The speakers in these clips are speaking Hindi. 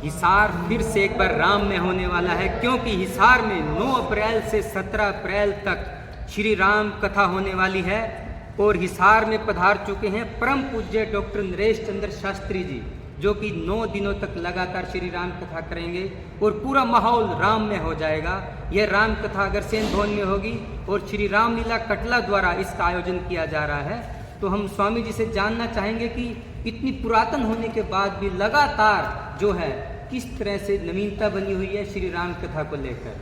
हिसार फिर से एक बार राम में होने वाला है, क्योंकि हिसार में 9 अप्रैल से 17 अप्रैल तक श्री राम कथा होने वाली है। और हिसार में पधार चुके हैं परम पूज्य डॉक्टर नरेश चंद्र शास्त्री जी, जो कि 9 दिनों तक लगातार श्री राम कथा करेंगे और पूरा माहौल राम में हो जाएगा। यह राम कथा अग्रसेन भवन में होगी और श्री राम लीला कटला द्वारा इसका आयोजन किया जा रहा है। तो हम स्वामी जी से जानना चाहेंगे कि इतनी पुरातन होने के बाद भी लगातार जो है किस तरह से नवीनता बनी हुई है श्री राम कथा को लेकर।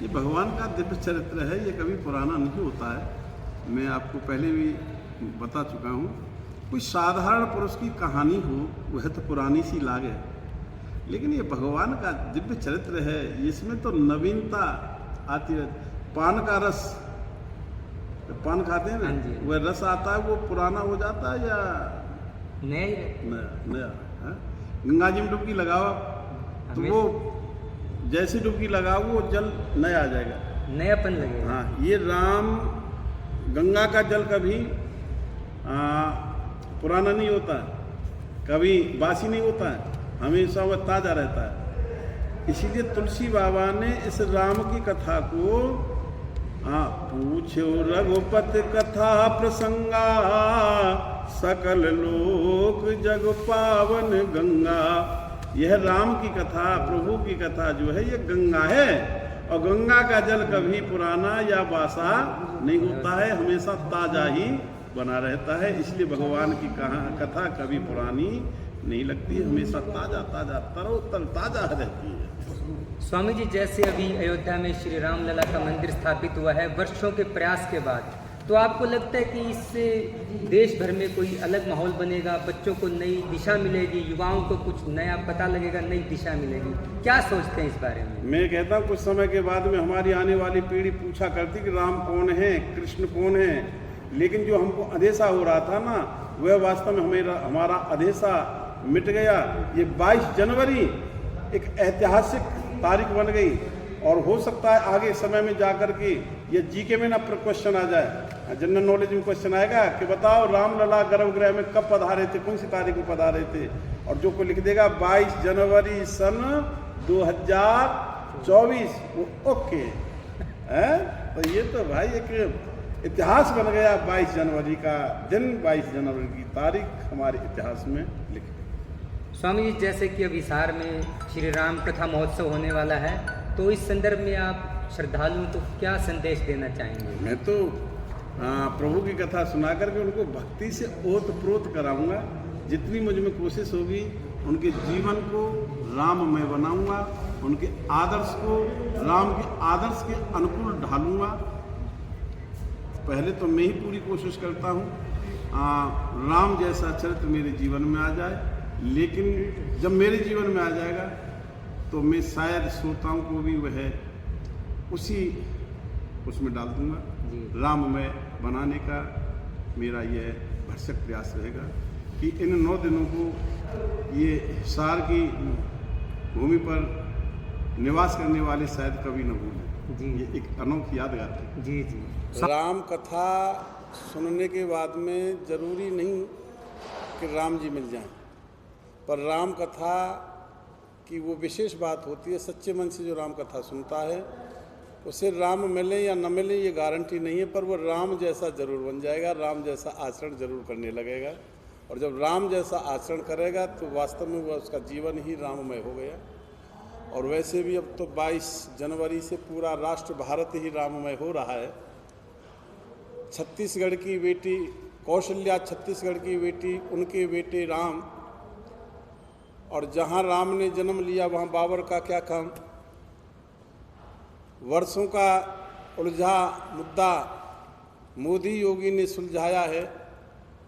ये भगवान का दिव्य चरित्र है, ये कभी पुराना नहीं होता है। मैं आपको पहले भी बता चुका हूँ, कोई साधारण पुरुष की कहानी हो वह तो पुरानी सी लागे, लेकिन ये भगवान का दिव्य चरित्र है, इसमें तो नवीनता आती है। पान का रस, पान खाते हैं ना, वह रस आता है वो पुराना हो जाता है या नया? गंगा जी में डुबकी लगाओ तो वो जैसी डुबकी लगाओ वो जल नया आ जाएगा, नयापन लगेगा। हाँ, ये राम गंगा का जल कभी पुराना नहीं होता है, कभी बासी नहीं होता है, हमेशा वह ताज़ा रहता है। इसीलिए तुलसी बाबा ने इस राम की कथा को पूछो रघुपति कथा प्रसंगा, सकल लोक जग पावन गंगा। यह राम की कथा, प्रभु की कथा जो है ये गंगा है, और गंगा का जल कभी पुराना या बासा नहीं होता है, हमेशा ताजा ही बना रहता है। इसलिए भगवान की कथा कभी पुरानी नहीं लगती है, हमेशा ताजा ताजा तरोतर ताजा रहती है। स्वामी जी, जैसे अभी अयोध्या में श्री राम लला का मंदिर स्थापित हुआ है वर्षों के प्रयास के बाद, तो आपको लगता है कि इससे देश भर में कोई अलग माहौल बनेगा, बच्चों को नई दिशा मिलेगी, युवाओं को कुछ नया पता लगेगा, नई दिशा मिलेगी? क्या सोचते हैं इस बारे में? मैं कहता हूँ कुछ समय के बाद में हमारी आने वाली पीढ़ी पूछा करती कि राम कौन है, कृष्ण कौन है, लेकिन जो हमको अधेसा हो रहा था ना, वह वास्तव में हमारा अधेसा मिट गया। ये 22 जनवरी एक ऐतिहासिक तारीख बन गई, और हो सकता है आगे समय में जाकर के ये जीके में ना क्वेश्चन आ जाए, जनरल नॉलेज में क्वेश्चन आएगा कि बताओ राम लला गर्भगृह में कब पधारे थे, कौन सी तारीख में पधारे थे, और जो को लिख देगा 22 जनवरी सन 2024 वो ओके है। तो ये तो भाई एक इतिहास बन गया, 22 जनवरी का दिन, 22 जनवरी की तारीख हमारे इतिहास में लिखी। स्वामी जी, जैसे कि अब हिसार में श्री राम कथा महोत्सव होने वाला है, तो इस संदर्भ में आप श्रद्धालुओं को क्या संदेश देना चाहेंगे? मैं तो प्रभु की कथा सुना करके उनको भक्ति से ओत-प्रोत कराऊंगा। जितनी मुझ में कोशिश होगी उनके जीवन को राममय बनाऊंगा, उनके आदर्श को राम के आदर्श के अनुकूल ढालूंगा। पहले तो मैं ही पूरी कोशिश करता हूँ राम जैसा चरित्र मेरे जीवन में आ जाए, लेकिन जब मेरे जीवन में आ जाएगा तो मैं शायद श्रोताओं को भी वह उसमें डाल दूंगा। राममय बनाने का मेरा यह भरसक प्रयास रहेगा कि इन 9 दिनों को ये हिसार की भूमि पर निवास करने वाले शायद कभी न भूलें। जी, ये एक अनोखी यादगार है। जी जी। राम कथा सुनने के बाद में जरूरी नहीं कि राम जी मिल जाएं, पर राम कथा की वो विशेष बात होती है, सच्चे मन से जो राम कथा सुनता है उसे राम मिले या न मिले ये गारंटी नहीं है, पर वो राम जैसा जरूर बन जाएगा, राम जैसा आचरण जरूर करने लगेगा। और जब राम जैसा आचरण करेगा तो वास्तव में वह उसका जीवन ही राममय हो गया। और वैसे भी अब तो 22 जनवरी से पूरा राष्ट्र भारत ही राममय हो रहा है। छत्तीसगढ़ की बेटी कौशल्या, छत्तीसगढ़ की बेटी, उनके बेटे राम, और जहाँ राम ने जन्म लिया वहाँ बाबर का क्या काम। वर्षों का उलझा मुद्दा मोदी योगी ने सुलझाया है,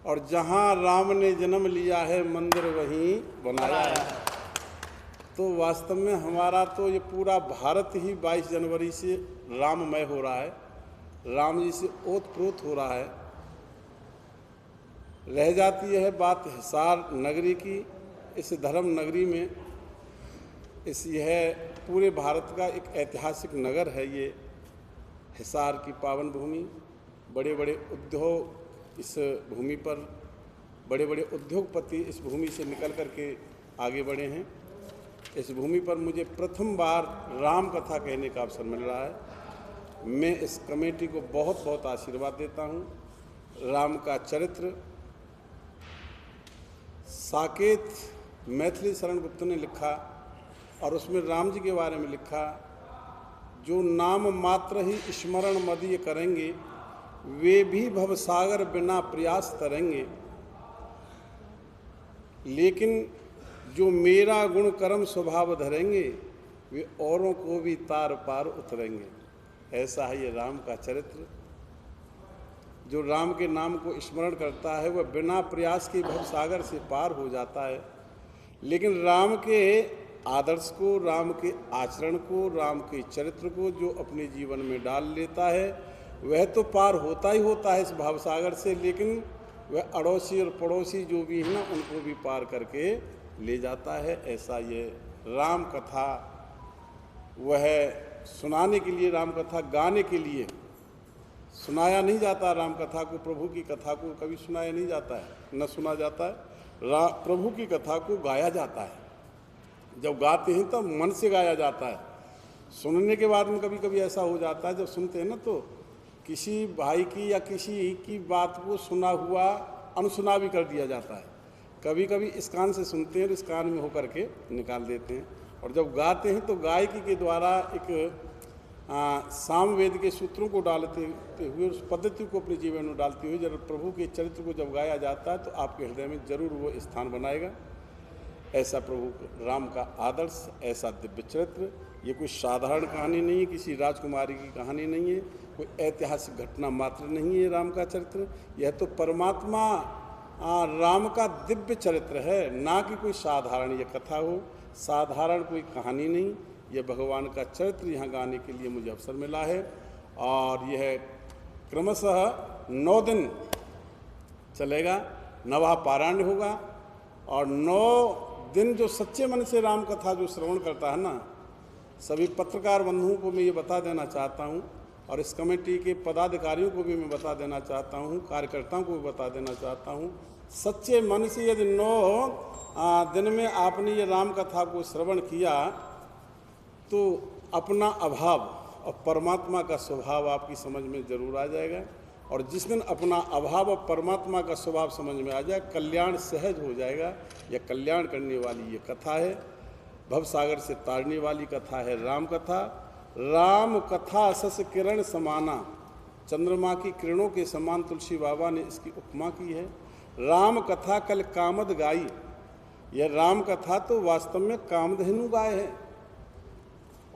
और जहाँ राम ने जन्म लिया है मंदिर वहीं बनाया है। तो वास्तव में हमारा तो ये पूरा भारत ही 22 जनवरी से राममय हो रहा है, राम जी से ओत-प्रोत हो रहा है। रह जाती है बात हिसार नगरी की। इस धर्म नगरी में यह पूरे भारत का एक ऐतिहासिक नगर है। ये हिसार की पावन भूमि, बड़े बड़े उद्योग इस भूमि पर, बड़े बड़े उद्योगपति इस भूमि से निकल कर के आगे बढ़े हैं। इस भूमि पर मुझे प्रथम बार राम कथा कहने का अवसर मिल रहा है। मैं इस कमेटी को बहुत बहुत आशीर्वाद देता हूँ। राम का चरित्र साकेत मैथिली शरण गुप्त ने लिखा और उसमें राम जी के बारे में लिखा, जो नाम मात्र ही स्मरण मदीय करेंगे, वे भी भवसागर बिना प्रयास तरेंगे, लेकिन जो मेरा गुण कर्म स्वभाव धरेंगे, वे औरों को भी तार पार उतरेंगे। ऐसा है ये राम का चरित्र। जो राम के नाम को स्मरण करता है वह बिना प्रयास के भवसागर से पार हो जाता है। लेकिन राम के आदर्श को, राम के आचरण को, राम के चरित्र को जो अपने जीवन में डाल लेता है वह तो पार होता ही होता है इस भवसागर से, लेकिन वह अड़ोसी और पड़ोसी जो भी है ना उनको भी पार करके ले जाता है। ऐसा ये राम कथा, वह सुनाने के लिए, राम कथा गाने के लिए सुनाया नहीं जाता। राम कथा को, प्रभु की कथा को कभी सुनाया नहीं जाता है, न सुना जाता है। प्रभु की कथा को गाया जाता है। जब गाते हैं तब मन से गाया जाता है। सुनने के बाद में कभी कभी ऐसा हो जाता है, जब सुनते हैं ना तो किसी भाई की या किसी की बात को सुना हुआ अनसुना भी कर दिया जाता है। कभी कभी इस कान से सुनते हैं और इस कान में होकर के निकाल देते हैं। और जब गाते हैं तो गायकी के द्वारा एक सामवेद के सूत्रों को डालते हुए, उस पद्धति को अपने जीवन में डालते हुए जब प्रभु के चरित्र को जब गाया जाता है तो आपके हृदय में जरूर वो स्थान बनाएगा। ऐसा प्रभु राम का आदर्श, ऐसा दिव्य चरित्र, ये कोई साधारण कहानी नहीं है, किसी राजकुमारी की कहानी नहीं है, कोई ऐतिहासिक घटना मात्र नहीं है राम का चरित्र। यह तो परमात्मा राम का दिव्य चरित्र है, ना कि कोई साधारण ये कथा हो, साधारण कोई कहानी नहीं। यह भगवान का चरित्र यहाँ गाने के लिए मुझे अवसर मिला है। और यह क्रमशः 9 दिन चलेगा, नवा पारायण होगा। और 9 दिन जो सच्चे मन से राम कथा जो श्रवण करता है ना, सभी पत्रकार बंधुओं को मैं ये बता देना चाहता हूँ, और इस कमेटी के पदाधिकारियों को भी मैं बता देना चाहता हूँ, कार्यकर्ताओं को भी बता देना चाहता हूँ, सच्चे मन से यदि 9 दिन में आपने ये राम कथा को श्रवण किया तो अपना अभाव और परमात्मा का स्वभाव आपकी समझ में जरूर आ जाएगा। और जिस दिन अपना अभाव और परमात्मा का स्वभाव समझ में आ जाए, कल्याण सहज हो जाएगा। यह कल्याण करने वाली ये कथा है, भवसागर से तारने वाली कथा है राम कथा। राम कथा सस किरण समाना, चंद्रमा की किरणों के समान तुलसी बाबा ने इसकी उपमा की है। राम कथा कल कामद गाई, यह राम कथा तो वास्तव में कामधेनु गाय है।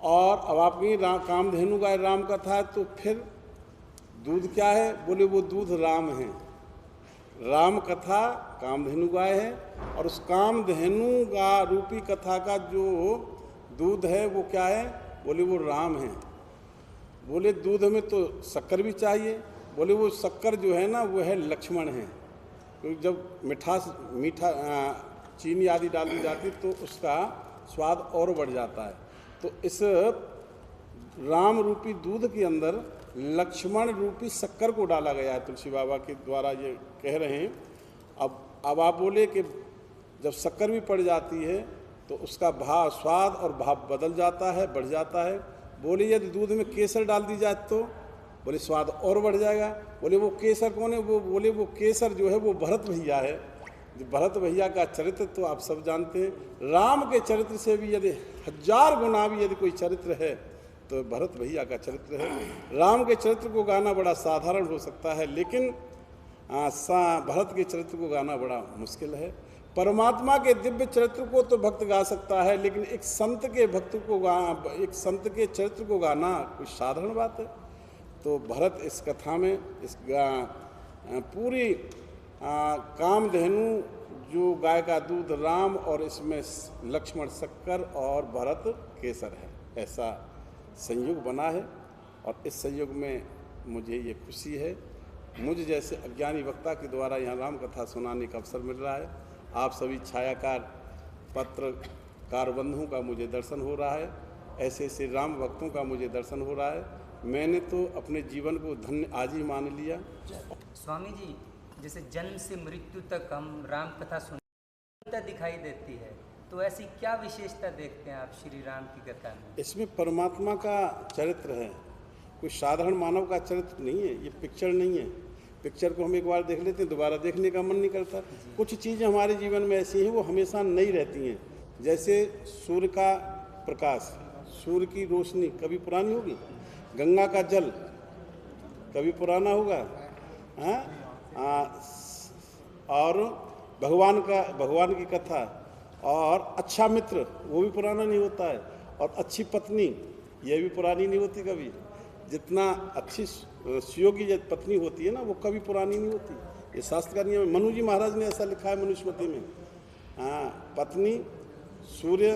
और अब आपकी कामधेनु गाय राम कथा है तो फिर दूध क्या है? बोले वो दूध राम है। राम कथा कामधेनु गाय है, और उस कामधेनु गा रूपी कथा का जो दूध है वो क्या है? बोले वो राम है। बोले दूध में तो शक्कर भी चाहिए, बोले वो शक्कर जो है ना वो है लक्ष्मण है, क्योंकि जब मीठा चीनी आदि डाल दी जाती तो उसका स्वाद और बढ़ जाता है। तो इस राम रूपी दूध के अंदर लक्ष्मण रूपी शक्कर को डाला गया है, तुलसी बाबा के द्वारा ये कह रहे हैं। अब आप बोले कि जब शक्कर भी पड़ जाती है तो उसका भाव, स्वाद और भाव बदल जाता है, बढ़ जाता है। बोले यदि दूध में केसर डाल दी जाए तो बोले स्वाद और बढ़ जाएगा। बोले वो केसर कौन है? वो बोले वो केसर जो है वो भरत भैया है। भरत भैया का चरित्र तो आप सब जानते हैं। राम के चरित्र से भी यदि 1000 गुना भी यदि कोई चरित्र है तो भरत भैया का चरित्र है। राम के चरित्र को गाना बड़ा साधारण हो सकता है, लेकिन भरत के चरित्र को गाना बड़ा मुश्किल है। परमात्मा के दिव्य चरित्र को तो भक्त गा सकता है, लेकिन एक संत के चरित्र को गाना कोई साधारण बात है। तो भरत इस कथा में इस पूरी कामधेनु जो गाय का दूध राम, और इसमें लक्ष्मण शक्कर और भरत केसर है, ऐसा संयोग बना है। और इस संयोग में मुझे ये खुशी है, मुझ जैसे अज्ञानी वक्ता के द्वारा यहाँ राम कथा सुनाने का अवसर मिल रहा है। आप सभी छायाकार पत्रकार बंधुओं का मुझे दर्शन हो रहा है, ऐसे ऐसे राम भक्तों का मुझे दर्शन हो रहा है। मैंने तो अपने जीवन को धन्य आज ही मान लिया। स्वामी जी, जैसे जन्म से मृत्यु तक हम राम कथा सुनते दिखाई देती है, तो ऐसी क्या विशेषता देखते हैं आप श्री राम की कथा में? इसमें परमात्मा का चरित्र है, कोई साधारण मानव का चरित्र नहीं है। ये पिक्चर नहीं है। पिक्चर को हम एक बार देख लेते हैं, दोबारा देखने का मन नहीं करता। कुछ चीज़ें हमारे जीवन में ऐसी हैं वो हमेशा नई रहती हैं। जैसे सूर्य का प्रकाश, सूर्य की रोशनी कभी पुरानी होगी? गंगा का जल कभी पुराना होगा? और भगवान की कथा और अच्छा मित्र वो भी पुराना नहीं होता है, और अच्छी पत्नी ये भी पुरानी नहीं होती कभी। जितना अच्छी सुयोगी पत्नी होती है ना वो कभी पुरानी नहीं होती। ये शास्त्र का नियम है। मनु जी महाराज ने ऐसा लिखा है मनुस्मृति में। पत्नी, सूर्य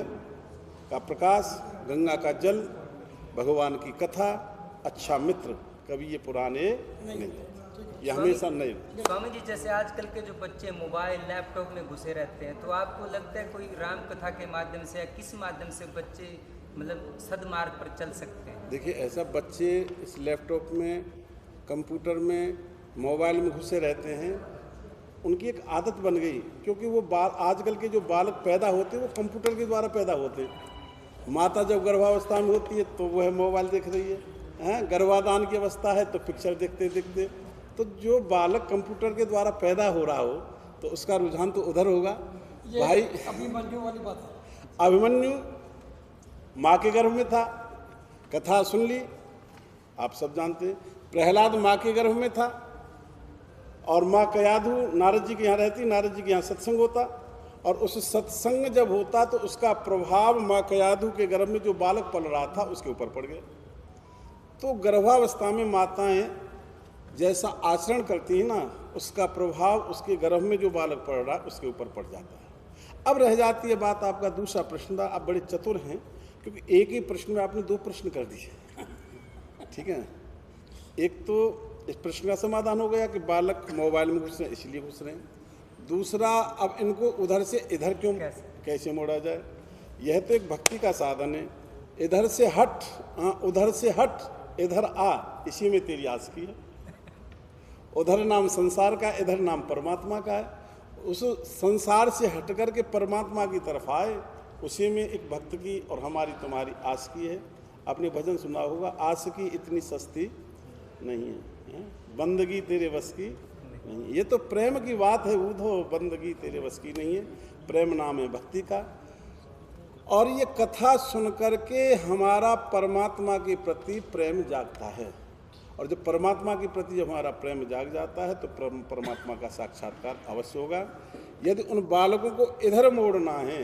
का प्रकाश, गंगा का जल, भगवान की कथा, अच्छा मित्र कभी ये पुराने नहीं, ये हमेशा नए। स्वामी जी, जैसे आजकल के जो बच्चे मोबाइल लैपटॉप में घुसे रहते हैं, तो आपको लगता है कोई राम कथा के माध्यम से या किस माध्यम से बच्चे मतलब सदमार्ग पर चल सकते हैं? देखिए, ऐसा बच्चे इस लैपटॉप में, कंप्यूटर में, मोबाइल में घुसे रहते हैं, उनकी एक आदत बन गई। क्योंकि वो आजकल के जो बालक पैदा होते हैं वो कंप्यूटर के द्वारा पैदा होते हैं। माता जब गर्भावस्था में होती है तो वह मोबाइल देख रही है, गर्भाधान की अवस्था है तो पिक्चर देखते देखते। तो जो बालक कंप्यूटर के द्वारा पैदा हो रहा हो तो उसका रुझान तो उधर होगा। भाई, अभिमन्यु वाली बात है। अभिमन्यु माँ के गर्भ में था, कथा सुन ली, आप सब जानते हैं। प्रहलाद माँ के गर्भ में था और माँ कयाधु नारद जी के यहाँ रहती, नारद जी के यहाँ सत्संग होता, और उस सत्संग जब होता तो उसका प्रभाव माँ कयाधु के गर्भ में जो बालक पल रहा था उसके ऊपर पड़ गया। तो गर्भावस्था में माताएं जैसा आचरण करती हैं ना, उसका प्रभाव उसके गर्भ में जो बालक पड़ रहा है उसके ऊपर पड़ जाता है। अब रह जाती है बात आपका दूसरा प्रश्न था। आप बड़े चतुर हैं, क्योंकि एक ही प्रश्न में आपने दो प्रश्न कर दिए। ठीक है, एक तो इस प्रश्न का समाधान हो गया कि बालक मोबाइल में घुस रहे हैं इसलिए घुस रहे हैं। दूसरा, अब इनको उधर से इधर क्यों कैसे मोड़ा जाए? यह तो एक भक्ति का साधन है। इधर से हट, उधर से हट, इधर आ, इसी में तेरी आस की है। उधर नाम संसार का, इधर नाम परमात्मा का है। उस संसार से हट कर के परमात्मा की तरफ आए, उसी में एक भक्त की और हमारी तुम्हारी आस की है। आपने भजन सुना होगा, आस की इतनी सस्ती नहीं है, बंदगी तेरे बस की नहीं है। ये तो प्रेम की बात है, ऊधो बंदगी तेरे बस की नहीं है। प्रेम नाम है भक्ति का। और ये कथा सुन करके हमारा परमात्मा के प्रति प्रेम जागता है, और जब परमात्मा के प्रति जब हमारा प्रेम जाग जाता है तो परमात्मा का साक्षात्कार अवश्य होगा। यदि उन बालकों को इधर मोड़ना है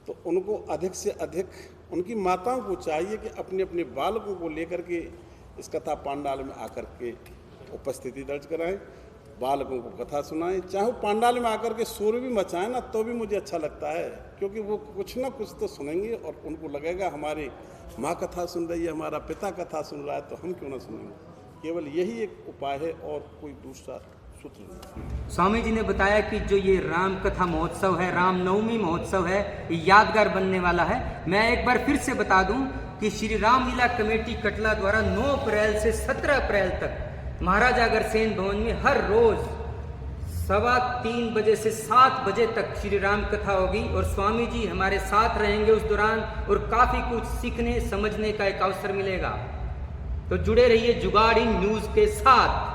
तो उनको अधिक से अधिक उनकी माताओं को चाहिए कि अपने अपने बालकों को लेकर के इस कथा पांडाल में आकर के उपस्थिति दर्ज कराएं, बालकों को कथा सुनाएं। चाहे वो पांडाल में आकर के शोर भी मचाएं ना, तो भी मुझे अच्छा लगता है, क्योंकि वो कुछ ना कुछ तो सुनेंगे और उनको लगेगा हमारी माँ कथा सुन रही है, हमारा पिता कथा सुन रहा है, तो हम क्यों ना सुनेंगे। केवल यही एक उपाय है और कोई दूसरा सूत्र नहीं। स्वामी जी ने बताया कि जो ये राम कथा महोत्सव है, रामनवमी महोत्सव है, ये यादगार बनने वाला है। मैं एक बार फिर से बता दूं कि श्री रामलीला कमेटी कटला द्वारा 9 अप्रैल से 17 अप्रैल तक महाराजा अग्रसेन भवन में हर रोज 3:15 बजे से 7 बजे तक श्री राम कथा होगी, और स्वामी जी हमारे साथ रहेंगे उस दौरान, और काफ़ी कुछ सीखने समझने का एक अवसर मिलेगा। तो जुड़े रहिए जुगाड़ इन न्यूज़ के साथ।